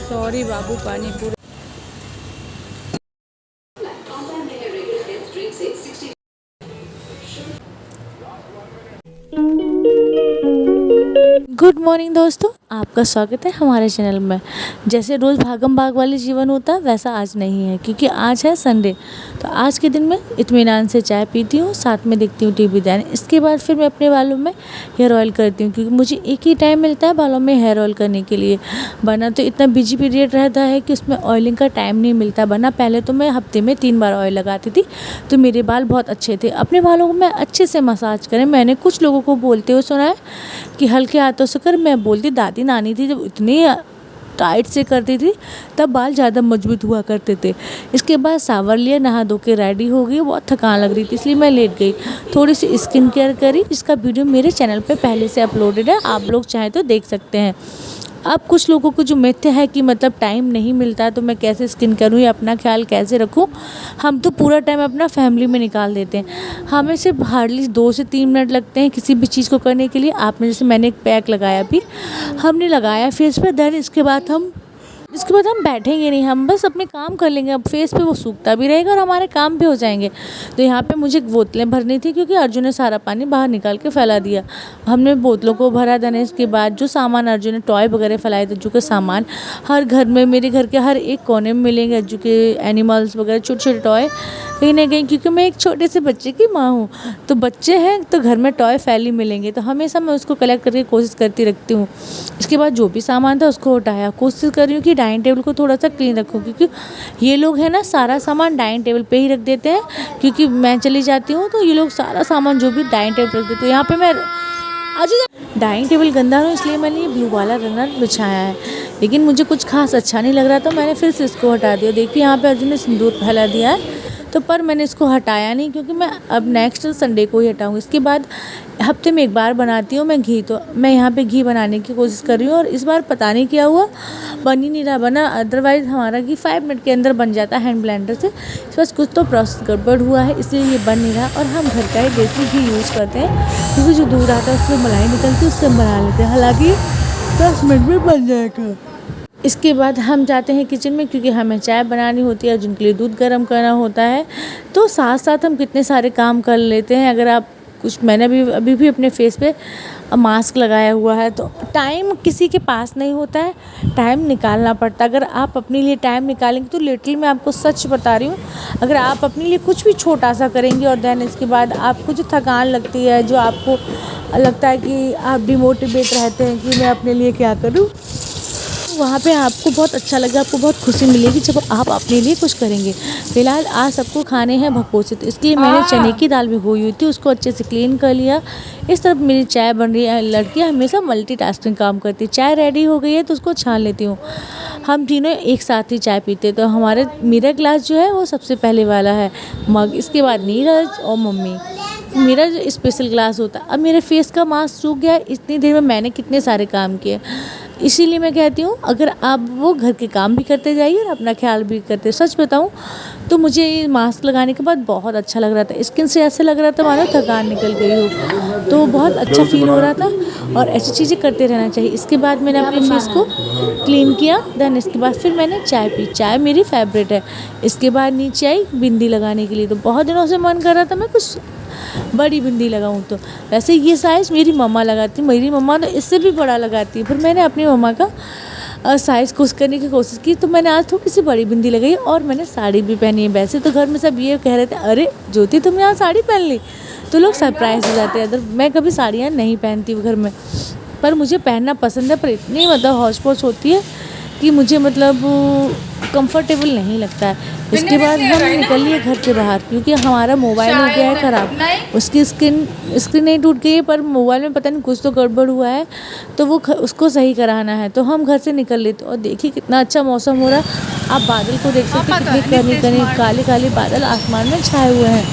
Sorry बाबू, पानी पूरी। Good morning दोस्तों, आपका स्वागत है हमारे चैनल में। जैसे रोज़ भागम भाग वाली जीवन होता है वैसा आज नहीं है, क्योंकि आज है संडे। तो आज के दिन में इत्मीनान से चाय पीती हूँ, साथ में देखती हूँ टीवी दैन। इसके बाद फिर मैं अपने बालों में हेयर ऑयल करती हूँ, क्योंकि मुझे एक ही टाइम मिलता है बालों में हेयर ऑयल करने के लिए। वरना तो इतना बिजी पीरियड रहता है कि उसमें ऑयलिंग का टाइम नहीं मिलता। वरना पहले तो मैं हफ्ते में 3 बार ऑयल लगाती थी, तो मेरे बाल बहुत अच्छे थे। अपने बालों को मैं अच्छे से मसाज करें। मैंने कुछ लोगों को बोलते हुए सुना है कि हल्के हाथों से कर। मैं बोलती, दादी नानी थी जब इतनी टाइट से करती थी तब बाल ज़्यादा मजबूत हुआ करते थे। इसके बाद सावर लिया, नहा धो के रेडी हो गई। बहुत थकान लग रही थी इसलिए मैं लेट गई। थोड़ी सी स्किन केयर करी। इसका वीडियो मेरे चैनल पे पहले से अपलोडेड है, आप लोग चाहें तो देख सकते हैं। अब कुछ लोगों को जो मिथ्या है कि मतलब टाइम नहीं मिलता तो मैं कैसे स्किन करूँ या अपना ख्याल कैसे रखूँ। हम तो पूरा टाइम अपना फैमिली में निकाल देते हैं। हमें सिर्फ हार्डली 2 से 3 मिनट लगते हैं किसी भी चीज़ को करने के लिए। आपने जैसे मैंने एक पैक लगाया भी, हमने लगाया फेस पे, देन इसके बाद हम बैठेंगे नहीं, हम बस अपने काम कर लेंगे। अब फेस पे वो सूखता भी रहेगा और हमारे काम भी हो जाएंगे। तो यहाँ पे मुझे बोतलें भरनी थी, क्योंकि अर्जुन ने सारा पानी बाहर निकाल के फैला दिया। हमने बोतलों को भरा। देने इसके बाद जो सामान अर्जुन ने टॉय वगैरह फैलाए थे, जो के सामान हर घर में, मेरे घर के हर एक कोने में मिलेंगे जो के एनिमल्स वगैरह, छोटे छोटे टॉय कहीं ना कहीं, क्योंकि मैं एक छोटे से बच्चे की माँ हूँ। तो बच्चे हैं तो घर में टॉय फैली मिलेंगे, तो हमेशा मैं उसको कलेक्ट करके कोशिश करती रखती हूँ। इसके बाद जो भी सामान था उसको हटाया। कोशिश कर रही हूँ कि डाइनिंग टेबल को थोड़ा सा क्लीन रखूँ, क्योंकि ये लोग हैं ना सारा सामान डाइनिंग टेबल पे ही रख देते हैं। क्योंकि मैं चली जाती हूँ तो ये लोग सारा सामान जो भी डाइनिंग टेबल पर रख देते हैं। यहाँ पे मैं आज डाइनिंग टेबल गंदा हो इसलिए मैंने ये ब्लू वाला रनर बिछाया है, लेकिन मुझे कुछ खास अच्छा नहीं लग रहा था। मैंने फिर से इसको हटा दिया। देखिए यहाँ पे अर्जुन ने सिंदूर फैला दिया है, तो पर मैंने इसको हटाया नहीं, क्योंकि मैं अब नेक्स्ट संडे को ही हटाऊँगी। इसके बाद हफ्ते में 1 बार बनाती हूँ मैं घी। तो मैं यहाँ पे घी बनाने की कोशिश कर रही हूँ, और इस बार पता नहीं क्या हुआ, बन ही नहीं रहा बना। अदरवाइज़ हमारा घी 5 मिनट के अंदर बन जाता है हैंड ब्लेंडर से। इस बार कुछ तो प्रोसेस गड़बड़ हुआ है, इसलिए ये बन नहीं रहा। और हम घर का ही देसी घी यूज़ करते हैं, क्योंकि जो दूध आता है उसमें मलाई निकलती है, उससे हम बना लेते हैं। हालाँकि 10 मिनट में बन जाएगा। इसके बाद हम जाते हैं किचन में, क्योंकि हमें चाय बनानी होती है, जिनके लिए दूध गर्म करना होता है। तो साथ साथ हम कितने सारे काम कर लेते हैं। अगर आप कुछ, मैंने अभी भी अपने फेस पे मास्क लगाया हुआ है। तो टाइम किसी के पास नहीं होता है, टाइम निकालना पड़ता है। अगर आप अपने लिए टाइम निकालेंगे तो लिटरली मैं आपको सच बता रही हूँ, अगर आप अपने लिए कुछ भी छोटा सा करेंगे और देन इसके बाद आपको जो थकान लगती है, जो आपको लगता है कि आप डिमोटिवेट रहते हैं कि मैं अपने लिए क्या करूँ, वहाँ पे आपको बहुत अच्छा लगेगा, आपको बहुत खुशी मिलेगी जब आप अपने लिए कुछ करेंगे। फिलहाल आज सबको खाने हैं भगोसे, तो इसलिए मैंने चने की दाल भिगोई हुई थी, उसको अच्छे से क्लीन कर लिया। इस तरफ मेरी चाय बन रही है। लड़कियाँ हमेशा मल्टीटास्किंग काम करती है। चाय रेडी हो गई है तो उसको छान लेती हूँ। हम तीनों एक साथ ही चाय पीते, तो मेरा ग्लास जो है वो सबसे पहले वाला है मग। इसके बाद नीरज और मम्मी, मेरा जो स्पेशल ग्लास होता है। अब मेरे फेस का मास्क सूख गया है, इतनी देर में मैंने कितने सारे काम किए। इसीलिए मैं कहती हूँ, अगर आप वो घर के काम भी करते जाइए और अपना ख्याल भी करते। सच बताऊँ तो मुझे ये मास्क लगाने के बाद बहुत अच्छा लग रहा था। स्किन से ऐसे लग रहा था मानो थकान निकल गई हो, तो बहुत अच्छा फील हो रहा था। और ऐसी चीज़ें करते रहना चाहिए। इसके बाद मैंने अपने फेस को क्लीन किया। देन इसके बाद फिर मैंने चाय पी। चाय मेरी फेवरेट है। इसके बाद नीचे आई बिंदी लगाने के लिए, तो बहुत दिनों से मन कर रहा था मैं कुछ बड़ी बिंदी लगाऊं। तो वैसे ये साइज़ मेरी मम्मा लगाती, मेरी मम्मा तो इससे भी बड़ा लगाती है। फिर मैंने अपनी मम्मा का साइज़ खुश करने की कोशिश की, तो मैंने आज थोड़ी सी बड़ी बिंदी लगाई और मैंने साड़ी भी पहनी है। वैसे तो घर में सब ये कह रहे थे, अरे ज्योति तुमने आज साड़ी पहन ली, तो लोग सरप्राइज़ हो जाते हैं। अगर मैं कभी साड़ियाँ नहीं पहनती घर में, पर मुझे पहनना पसंद है। पर इतनी मतलब हौच पौच होती है कि मुझे मतलब कंफर्टेबल नहीं लगता है। इसके बाद हम निकल लिए घर के बाहर, क्योंकि हमारा मोबाइल हो गया है ख़राब। उसकी स्क्रीन नहीं टूट गई है, पर मोबाइल में पता नहीं कुछ तो गड़बड़ हुआ है, तो वो उसको सही कराना है। तो हम घर से निकल लेते, और देखिए कितना अच्छा मौसम हो रहा है। आप बादल को देख सकते हैं, कितने काले काले बादल आसमान में छाए हुए हैं।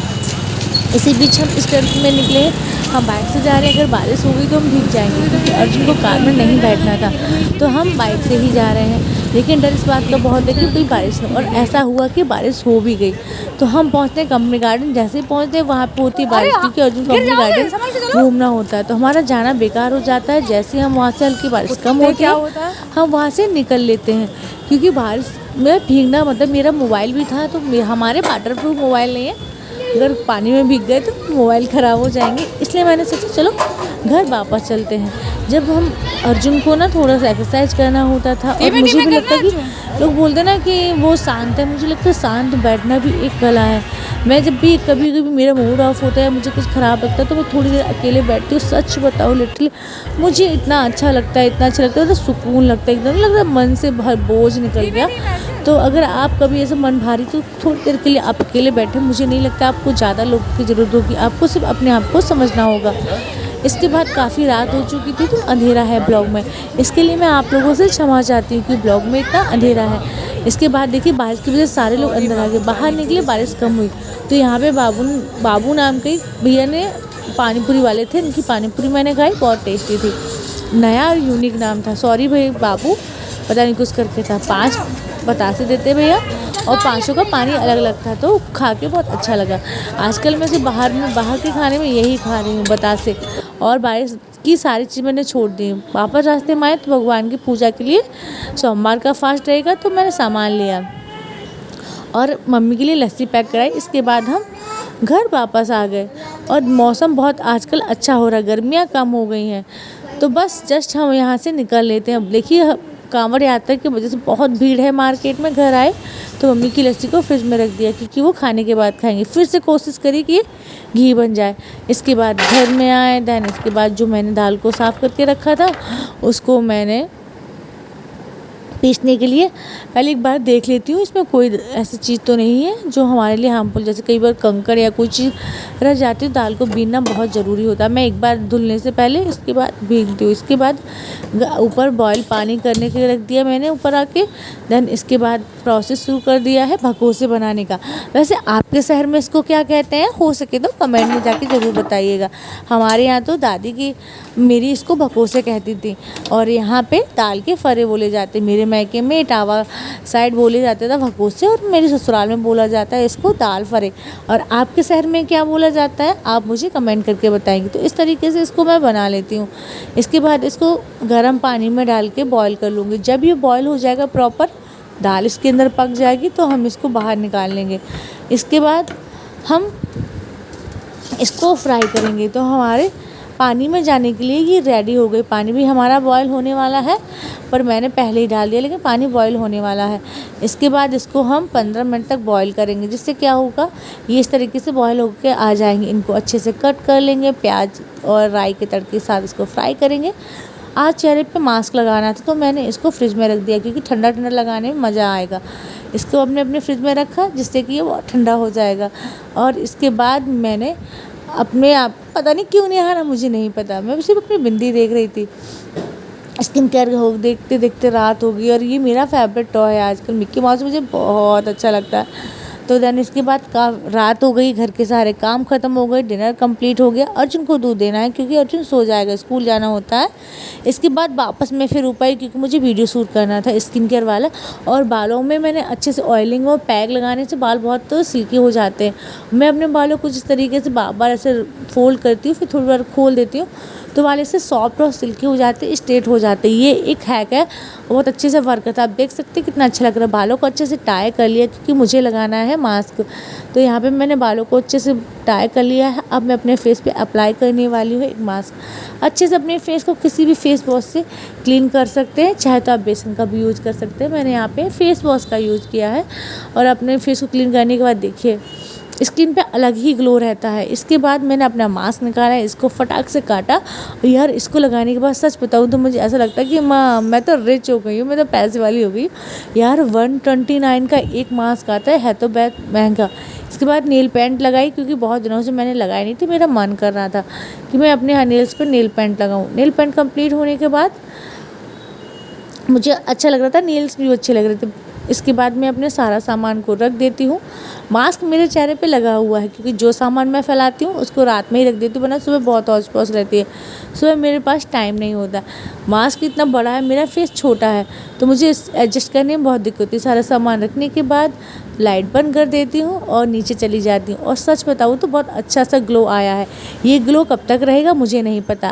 इसी बीच हम इस तरफ में निकले, हम बाइक से जा रहे हैं, अगर बारिश हो गई तो हम भीग जाएंगे, क्योंकि अर्जुन को कार में नहीं बैठना था, तो हम बाइक से ही जा रहे हैं। लेकिन डर इस बात का बहुत है कि कोई बारिश न, और ऐसा हुआ कि बारिश हो भी गई। तो हम पहुँचते हैं कंपनी गार्डन, जैसे ही पहुँचते हैं वहाँ पे होती है बारिश, क्योंकि अर्जुन कंपनी गार्डन घूमना होता है, तो हमारा जाना बेकार हो जाता है। जैसे हम वहाँ से हल्की बारिश कम होती है, हम वहाँ से निकल लेते हैं, क्योंकि बारिश में भीगना मतलब मेरा मोबाइल भी था, तो हमारे वाटर प्रूफ मोबाइल नहीं है, अगर पानी में भीग गए तो मोबाइल ख़राब हो जाएंगे, इसलिए मैंने सोचा चलो घर वापस चलते हैं। जब हम अर्जुन को ना थोड़ा सा एक्सरसाइज करना होता था, और मुझे भी लगता है कि लोग बोलते ना कि वो शांत है, मुझे लगता है शांत बैठना भी एक कला है। मैं जब भी कभी कभी मेरा मूड ऑफ होता है, मुझे कुछ ख़राब लगता है, तो मैं थोड़ी देर अकेले बैठती हूँ। सच बताऊँ लिटरली मुझे इतना अच्छा लगता है, इतना अच्छा लगता है, तो सुकून लगता है, एकदम लग रहा है मन से बोझ निकल गया। तो अगर आप कभी ऐसे मन भारी, तो थोड़ी देर के लिए आप अकेले बैठे, मुझे नहीं लगता आपको ज़्यादा लोगों की ज़रूरत होगी, आपको सिर्फ अपने आप को समझना होगा। इसके बाद काफ़ी रात हो चुकी थी, तो अंधेरा है ब्लॉग में, इसके लिए मैं आप लोगों से क्षमा चाहती हूँ कि ब्लॉग में इतना अंधेरा है। इसके बाद देखिए बारिश की वजह से सारे लोग अंदर आ गए, बाहर निकले, बारिश कम हुई, तो यहाँ पे बाबू नाम के भैया ने पानीपुरी वाले थे, इनकी पानीपुरी मैंने खाई, बहुत टेस्टी थी, नया और यूनिक नाम था। सॉरी भैया बाबू, पता नहीं कुछ करके था। 5 बतासे देते भैया, और 5 का पानी अलग अलग था, तो खा के बहुत अच्छा लगा। आजकल मैं से बाहर के खाने में यही खा रही हूँ, बतासे, और बारिश की सारी चीज़ मैंने छोड़ दी। वापस रास्ते में आए तो भगवान की पूजा के लिए सोमवार का फास्ट रहेगा, तो मैंने सामान लिया और मम्मी के लिए लस्सी पैक कराई। इसके बाद हम घर वापस आ गए, और मौसम बहुत आजकल अच्छा हो रहा है, गर्मियाँ कम हो गई हैं, तो बस जस्ट हम यहाँ से निकल लेते हैं। अब देखिए कांवड़ यात्रा की वजह से बहुत भीड़ है मार्केट में। घर आए तो मम्मी की लस्सी को फ्रिज में रख दिया, क्योंकि वो खाने के बाद खाएंगे। फिर से कोशिश करी कि घी बन जाए। इसके बाद घर में आए, दैन इसके बाद जो मैंने दाल को साफ़ करके रखा था उसको मैंने पीसने के लिए पहले एक बार देख लेती हूँ इसमें कोई ऐसी चीज़ तो नहीं है जो हमारे लिए हार्मफुल, जैसे कई बार कंकड़ या कोई चीज़ रह जाती है। दाल को बीनना बहुत ज़रूरी होता है। मैं एक बार धुलने से पहले इसके बाद भीगती हूँ। इसके बाद ऊपर बॉयल पानी करने के लिए रख दिया मैंने ऊपर आके। देन इसके बाद प्रोसेस शुरू कर दिया है भगोसे बनाने का। वैसे आपके शहर में इसको क्या कहते हैं, हो सके तो कमेंट में जाके ज़रूर बताइएगा। हमारे यहाँ तो दादी की मेरी इसको भगोसे कहती थी, और यहाँ पे दाल के फरे बोले जाते। मेरे मैके में इटावा साइड बोले जाते था भगोसे, और मेरे ससुराल में बोला जाता है इसको दाल फरे। और आपके शहर में क्या बोला जाता है आप मुझे कमेंट करके बताएंगे। तो इस तरीके से इसको मैं बना लेती हूँ। इसके बाद इसको गर्म पानी में डाल के बॉयल कर लूँगी। जब ये बॉयल हो जाएगा प्रॉपर, दाल इसके अंदर पक जाएगी, तो हम इसको बाहर निकाल लेंगे। इसके बाद हम इसको फ्राई करेंगे। तो हमारे पानी में जाने के लिए ये रेडी हो गई। पानी भी हमारा बॉयल होने वाला है, पर मैंने पहले ही डाल दिया, लेकिन पानी बॉयल होने वाला है। इसके बाद इसको हम 15 मिनट तक बॉयल करेंगे, जिससे क्या होगा ये इस तरीके से बॉयल होकर आ जाएंगे। इनको अच्छे से कट कर लेंगे, प्याज और राई के तड़के के साथ इसको फ्राई करेंगे। आज चेहरे पे मास्क लगाना था, तो मैंने इसको फ्रिज में रख दिया, क्योंकि ठंडा ठंडा लगाने में मज़ा आएगा। इसको अपने फ्रिज में रखा, जिससे कि ये बहुत ठंडा हो जाएगा। और इसके बाद मैंने अपने आप, पता नहीं क्यों नहीं आ रहा, मुझे नहीं पता, मैं सिर्फ अपनी बिंदी देख रही थी। स्किन केयर हो देखते देखते रात हो गई, और ये मेरा फेवरेट टॉय है आजकल, मिक्की माउस मुझे बहुत अच्छा लगता है। तो देन इसके बाद रात हो गई, घर के सारे काम ख़त्म हो गए, डिनर कंप्लीट हो गया। अर्जुन को दूध देना है, क्योंकि अर्जुन सो जाएगा, स्कूल जाना होता है। इसके बाद वापस मैं फिर ऊपर, क्योंकि मुझे वीडियो शूट करना था स्किन केयर वाला। और बालों में मैंने अच्छे से ऑयलिंग और पैक लगाने से बाल बहुत तो सिल्की हो जाते हैं। मैं अपने बालों को जिस तरीके से बार बार ऐसे फोल्ड करती हूँ, फिर थोड़ी बार खोल देती हूँ, तो वाले से सॉफ्ट और सिल्की हो जाते, स्ट्रेट हो जाते। ये एक हैक है, बहुत अच्छे से वर्क करता है। आप देख सकते हैं कितना अच्छा लग रहा है। बालों को अच्छे से टाई कर लिया, क्योंकि मुझे लगाना है मास्क। तो यहाँ पे मैंने बालों को अच्छे से टाई कर लिया है। अब मैं अपने फेस पे अप्लाई करने वाली हूँ एक मास्क। अच्छे से अपने फेस को किसी भी फेस वॉश से क्लीन कर सकते हैं, चाहे तो आप बेसन का भी यूज़ कर सकते हैं। मैंने यहाँ पे फेस वॉश का यूज़ किया है। और अपने फेस को क्लीन करने के बाद देखिए स्किन पे अलग ही ग्लो रहता है। इसके बाद मैंने अपना मास्क निकाला, इसको फटाक से काटा। और यार इसको लगाने के बाद सच बताऊँ तो मुझे ऐसा लगता है कि मैं तो रिच हो गई हूँ, मैं तो पैसे वाली हो गई यार। 129 का एक मास्क आता है तो बहुत महंगा। इसके बाद नेल पेंट लगाई, क्योंकि बहुत दिनों से मैंने लगाई नहीं थी, मेरा मन कर रहा था कि मैं अपने नेल्स पर नेल पेंट लगाऊँ। नेल पेंट कम्प्लीट होने के बाद मुझे अच्छा लग रहा था, नेल्स भी अच्छे लग रहे थे। इसके बाद मैं अपने सारा सामान को रख देती हूँ। मास्क मेरे चेहरे पे लगा हुआ है क्योंकि जो सामान मैं फैलाती हूँ उसको रात में ही रख देती हूँ, वरना सुबह बहुत हौच-पौच रहती है। सुबह मेरे पास टाइम नहीं होता। मास्क इतना बड़ा है, मेरा फेस छोटा है, तो मुझे एडजस्ट करने में बहुत दिक्कत होती है। सारा सामान रखने के बाद लाइट बंद कर देती हूँ और नीचे चली जाती हूँ, और सच बताऊँ तो बहुत अच्छा सा ग्लो आया है। ये ग्लो कब तक रहेगा मुझे नहीं पता।